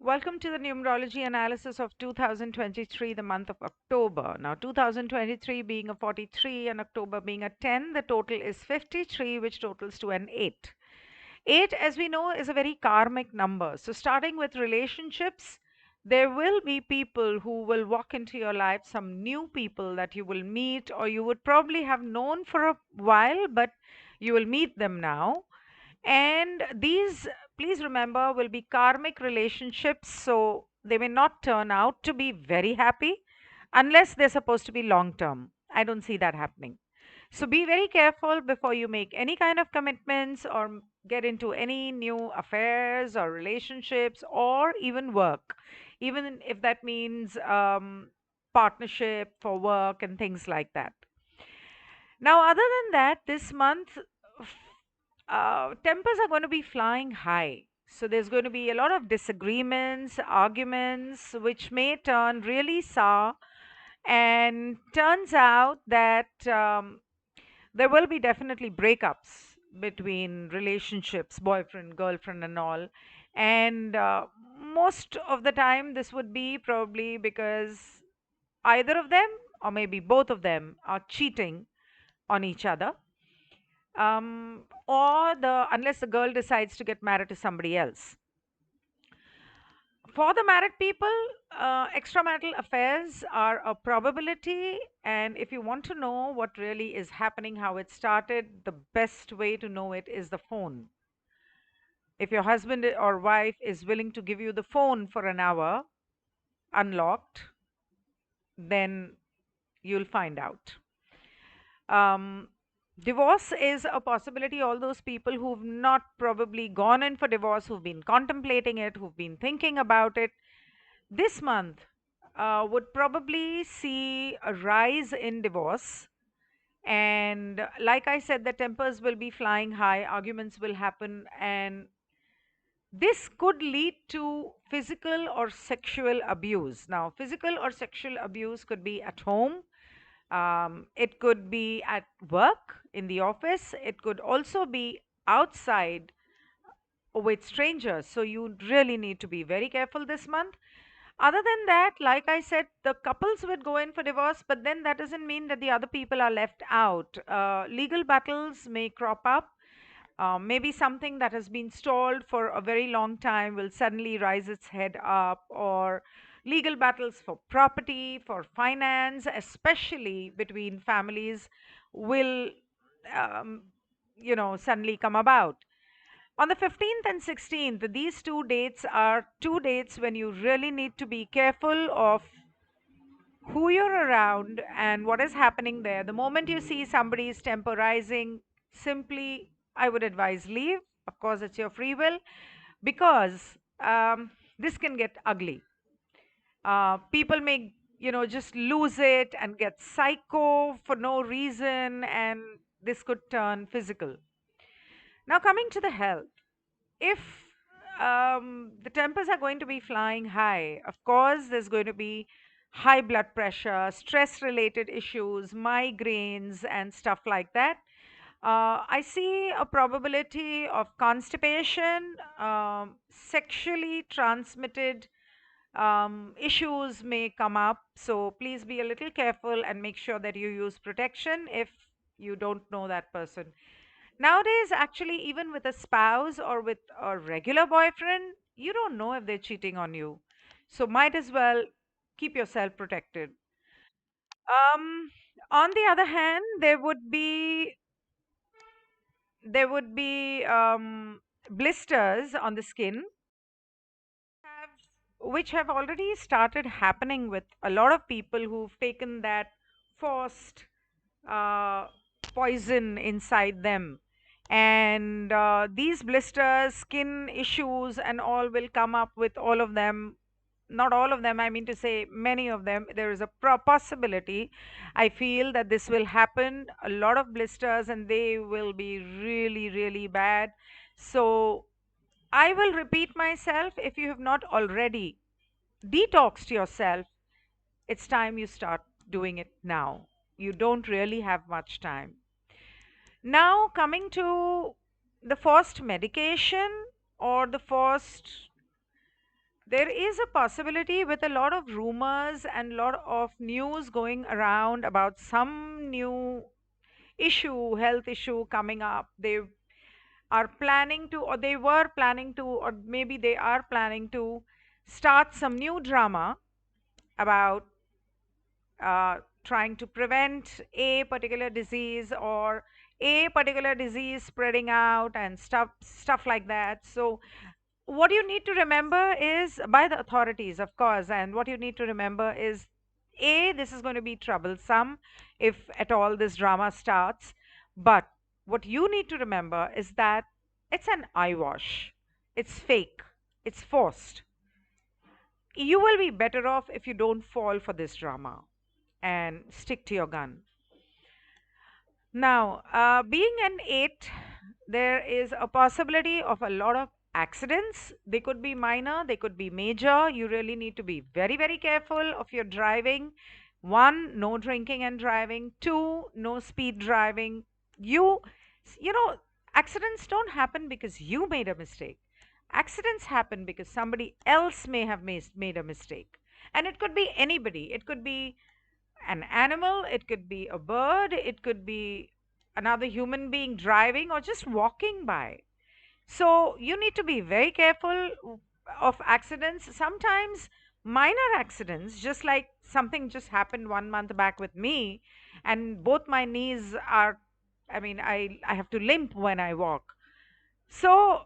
Welcome to the numerology analysis of 2023, the month of October. Now, 2023 being a 43 and October being a 10, the total is 53, which totals to an 8. 8, as we know, is a very karmic number. So, starting with relationships, there will be people who will walk into your life, some new people that you will meet, or you would probably have known for a while, but you will meet them now. And these, please remember, will be karmic relationships, so they may not turn out to be very happy unless they're supposed to be long term. I don't see that happening. So be very careful before you make any kind of commitments or get into any new affairs or relationships or even work, even if that means partnership for work and things like that. Now, other than that, this month, tempers are going to be flying high. So there's going to be a lot of disagreements, arguments, which may turn really sour. And turns out that there will be definitely breakups between relationships, boyfriend, girlfriend, and all. And most of the time, this would be probably because either of them or maybe both of them are cheating on each other, or the unless the girl decides to get married to somebody else. For the married people, extramarital affairs are a probability, and if you want to know what really is happening, how it started, the best way to know it is the phone. If your husband or wife is willing to give you the phone for an hour unlocked, then you'll find out. Um, Divorce is a possibility. All those people who've not probably gone in for divorce, who've been contemplating it, who've been thinking about it, this month would probably see a rise in divorce. And like I said, the tempers will be flying high, arguments will happen, and this could lead to physical or sexual abuse. Now, physical or sexual abuse could be at home, it could be at work, in the office. It could also be outside with strangers. So you really need to be very careful this month. Other than that, like I said, the couples would go in for divorce, but then that doesn't mean that the other people are left out. Legal battles may crop up. Maybe something that has been stalled for a very long time will suddenly rise its head up, or legal battles for property, for finance, especially between families, will, um, suddenly come about. On the 15th and 16th, these two dates are two dates when you really need to be careful of who you're around and what is happening there. The moment you see somebody is temporizing, simply, I would advise leave. Of course, it's your free will, because this can get ugly. People may, just lose it and get psycho for no reason, and this could turn physical. Now, coming to the health, if the tempers are going to be flying high, of course, there's going to be high blood pressure, stress related issues, migraines, and stuff like that. I see a probability of constipation, sexually transmitted issues may come up. So please be a little careful and make sure that you use protection if you don't know that person. Nowadays, actually, even with a spouse or with a regular boyfriend, you don't know if they're cheating on you. So might as well keep yourself protected. Um, on the other hand, there would be blisters on the skin, have, which have already started happening with a lot of people who've taken that forced uh, poison inside them. And these blisters, skin issues, and all will come up with all of them. Not all of them, I mean to say, many of them. There is a possibility. I feel that this will happen. A lot of blisters, and they will be really, really bad. So I will repeat myself, if you have not already detoxed yourself, it's time you start doing it now. You don't really have much time. Now, coming to the forced medication or the There is a possibility with a lot of rumors and lot of news going around about some new issue, health issue coming up. They are planning to, or they were planning to, or maybe they are planning to start some new drama about trying to prevent a particular disease or a particular disease spreading out and stuff like that. So what you need to remember is, by the authorities of course, and what you need to remember is, a, this is going to be troublesome if at all this drama starts, but what you need to remember is that it's an eyewash, it's fake, it's forced. You will be better off if you don't fall for this drama and stick to your gun. Now, being an 8, there is a possibility of a lot of accidents. They could be minor, they could be major. You really need to be very, very careful of your driving. One, no drinking and driving. Two, no speed driving. You, you know, accidents don't happen because you made a mistake. Accidents happen because somebody else may have made a mistake. And it could be anybody. It could be an animal, it could be a bird, it could be another human being driving or just walking by. So you need to be very careful of accidents. Sometimes minor accidents, just like something just happened 1 month back with me, and both my knees are, I mean, I have to limp when I walk. So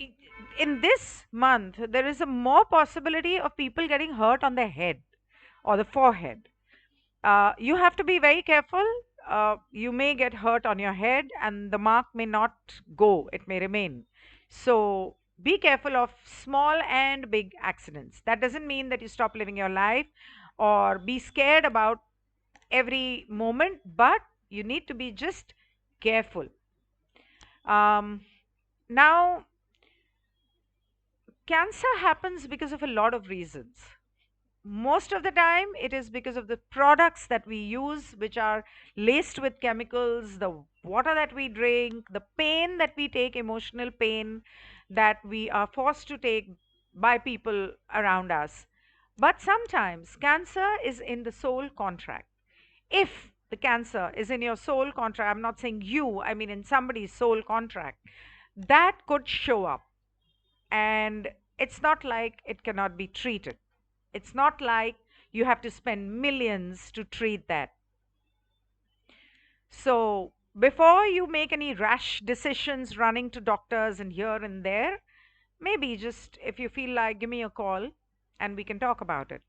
i- in this month, there is a more possibility of people getting hurt on their head or the forehead. You have to be very careful. You may get hurt on your head, and the mark may not go, it may remain. So, be careful of small and big accidents. That doesn't mean that you stop living your life or be scared about every moment, but you need to be just careful. Um, Now, cancer happens because of a lot of reasons. Most of the time it is because of the products that we use, which are laced with chemicals, the water that we drink, the pain that we take, emotional pain that we are forced to take by people around us. But sometimes cancer is in the soul contract. If the cancer is in your soul contract, I'm not saying you, I mean in somebody's soul contract, that could show up. And it's not like it cannot be treated. It's not like you have to spend millions to treat that. So, before you make any rash decisions running to doctors and here and there, maybe just if you feel like, give me a call and we can talk about it.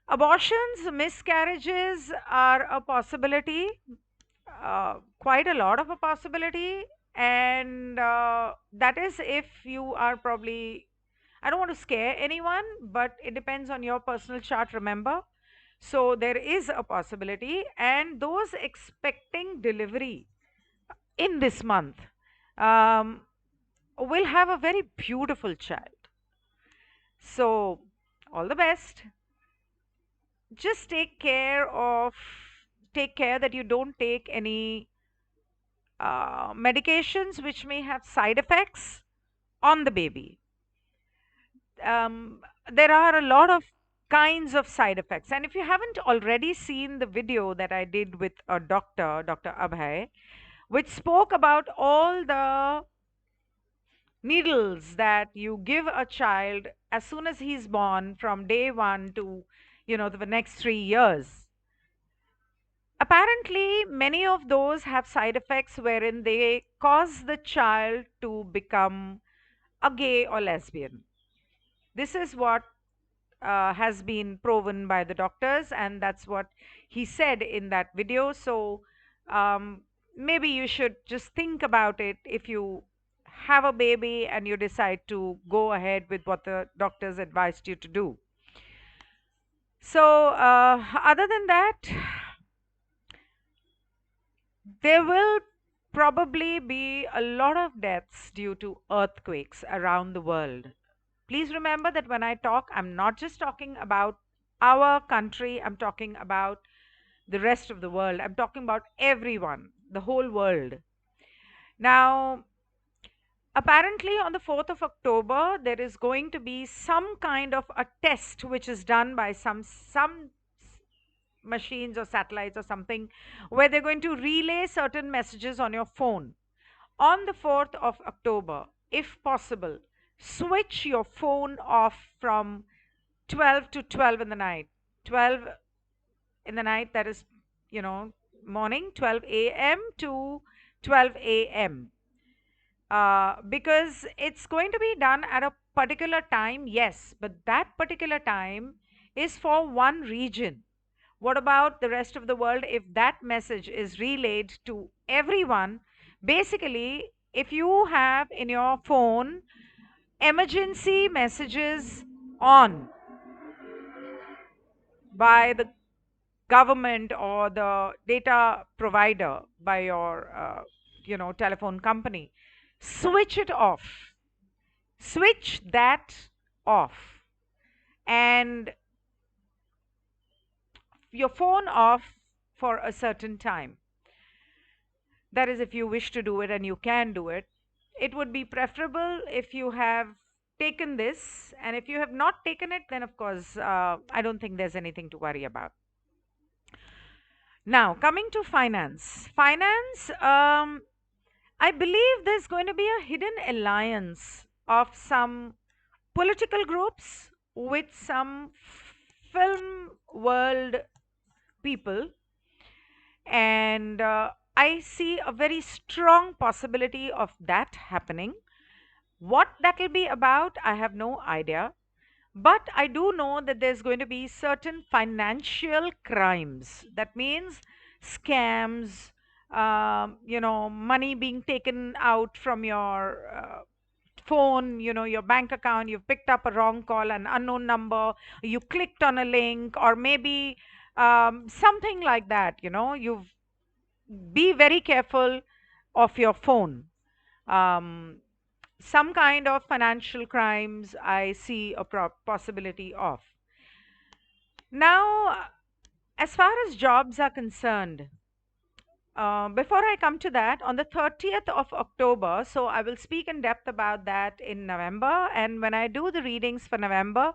Abortions, miscarriages are a possibility, quite a lot of a possibility, and that is if you are probably, I don't want to scare anyone, but it depends on your personal chart, remember. So there is a possibility, and those expecting delivery in this month um, will have a very beautiful child. So, all the best. Just take care that you don't take any medications which may have side effects on the baby. um, there are a lot of kinds of side effects. And if you haven't already seen the video that I did with a doctor, Dr. Abhay, which spoke about all the needles that you give a child as soon as he's born from day one to, the next 3 years. Apparently, many of those have side effects wherein they cause the child to become a gay or lesbian. This is what has been proven by the doctors, and that's what he said in that video. So um, maybe you should just think about it if you have a baby and you decide to go ahead with what the doctors advised you to do. So, other than that, there will probably be a lot of deaths due to earthquakes around the world. Please remember that when I talk, I'm not just talking about our country, I'm talking about the rest of the world. I'm talking about everyone, the whole world. Now, Apparently, on the 4th of October, there is going to be some kind of a test which is done by some machines or satellites or something, where they're going to relay certain messages on your phone. On the 4th of October, if possible, switch your phone off from 12 to 12 in the night. 12 in the night, that is, you know, morning, 12 a.m. to 12 a.m. Because it's going to be done at a particular time, yes, but that particular time is for one region. What about the rest of the world if that message is relayed to everyone? Basically, if you have in your phone emergency messages on by the government or the data provider by your telephone company, switch it off. Switch that off, and your phone off for a certain time. That is, if you wish to do it and you can do it. It would be preferable if you have taken this, and if you have not taken it, then of course, I don't think there's anything to worry about. Now, coming to finance. Finance, I believe there's going to be a hidden alliance of some political groups with some film world people, and I see a very strong possibility of that happening. What that will be about, I have no idea. But I do know that there's going to be certain financial crimes. That means scams, money being taken out from your phone, your bank account, you've picked up a wrong call, an unknown number, you clicked on a link, or maybe something like that. You be very careful of your phone. Um, some kind of financial crimes I see a possibility of. Now, as far as jobs are concerned, before I come to that, on the 30th of October, so I will speak in depth about that in November. And when I do the readings for November,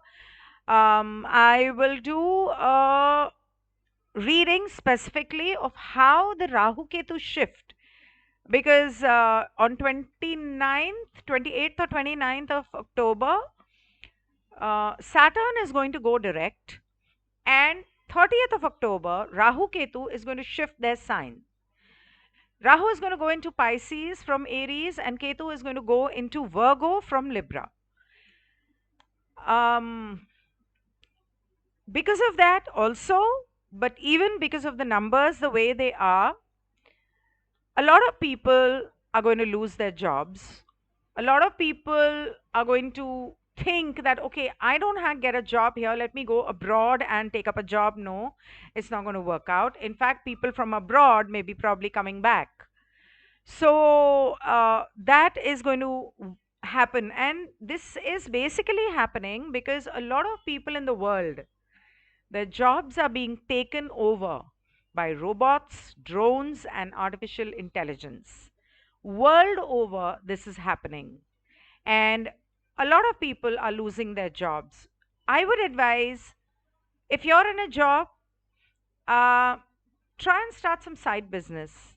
I will do a reading specifically of how the Rahu Ketu shift, because on 29th, 28th or 29th of October, Saturn is going to go direct, and 30th of October, Rahu Ketu is going to shift their sign. Rahu is going to go into Pisces from Aries, and Ketu is going to go into Virgo from Libra. Because of that also, but even because of the numbers the way they are, a lot of people are going to lose their jobs. A lot of people are going to think that, okay, I don't get a job here, let me go abroad and take up a job. No, it's not going to work out. In fact, people from abroad may be probably coming back. So that is going to happen. And this is basically happening because a lot of people in the world, their jobs are being taken over by robots, drones, and artificial intelligence. World over, this is happening. And a lot of people are losing their jobs. I would advise, if you're in a job, uh, try and start some side business.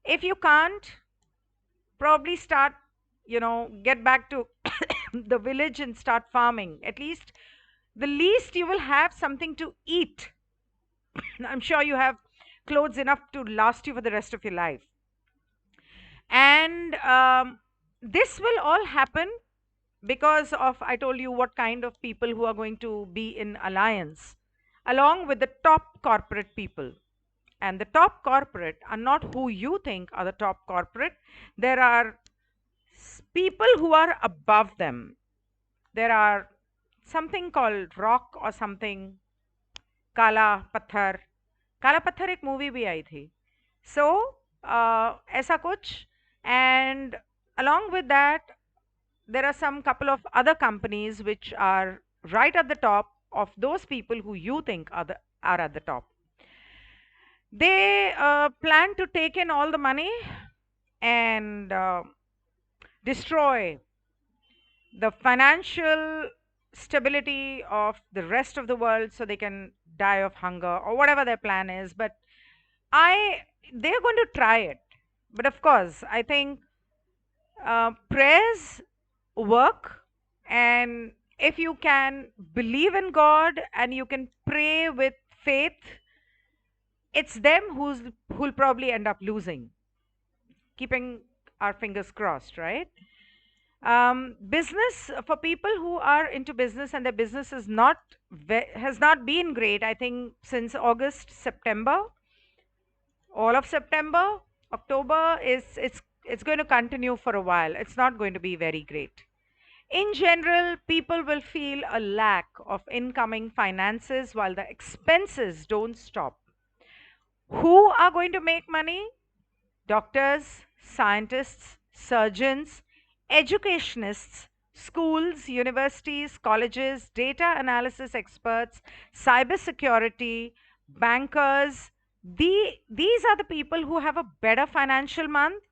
If you can't, probably start, get back to the village and start farming. At least, the least you will have something to eat. I'm sure you have clothes enough to last you for the rest of your life. And this will all happen because of, I told you what kind of people who are going to be in alliance along with the top corporate people. And the top corporate are not who you think are the top corporate. There are people who are above them. There are something called rock or something, काला पत्थर. काला पत्थर एक movie भी आई थी. So ऐसा कुछ. And along with that, there are some couple of other companies which are right at the top of those people who you think are at the top. They plan to take in all the money, and destroy the financial stability of the rest of the world so they can die of hunger or whatever their plan is. But I, they're going to try it. But of course, I think prayers work, and if you can believe in God and you can pray with faith, it's them who'll probably end up losing. Keeping our fingers crossed, right? Business, for people who are into business and their business is not has not been great. I think since August, September, all of September, October is it's going to continue for a while. It's not going to be very great. In general, people will feel a lack of incoming finances while the expenses don't stop. Who are going to make money? Doctors, scientists, surgeons, educationists, schools, universities, colleges, data analysis experts, cybersecurity, bankers. These are the people who have a better financial month,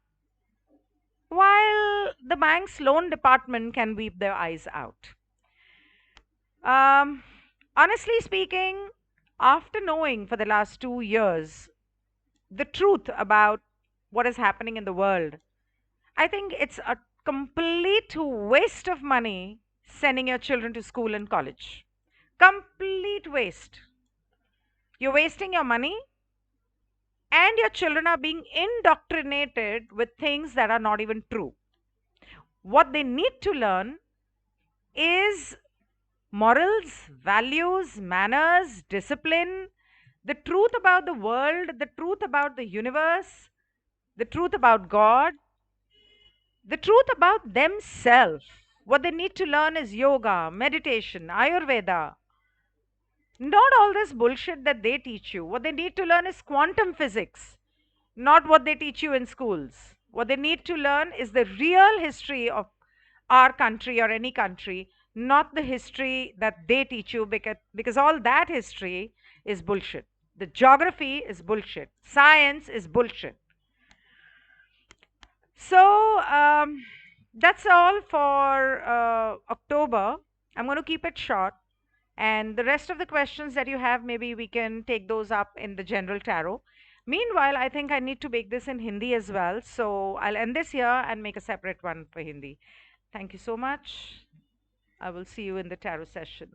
while the bank's loan department can weep their eyes out. Um, Honestly speaking, after knowing for the last 2 years the truth about what is happening in the world, I think it's a complete waste of money sending your children to school and college. Complete waste. You're wasting your money, and your children are being indoctrinated with things that are not even true. What they need to learn is morals, values, manners, discipline, the truth about the world, the truth about the universe, the truth about God, the truth about themselves. What they need to learn is yoga, meditation, Ayurveda. Not all this bullshit that they teach you. What they need to learn is quantum physics, not what they teach you in schools. What they need to learn is the real history of our country or any country, not the history that they teach you, because all that history is bullshit. The geography is bullshit. Science is bullshit. So that's all for October. I'm going to keep it short. And the rest of the questions that you have, maybe we can take those up in the general tarot. Meanwhile, I think I need to make this in Hindi as well. So I'll end this here and make a separate one for Hindi. Thank you so much. I will see you in the tarot session.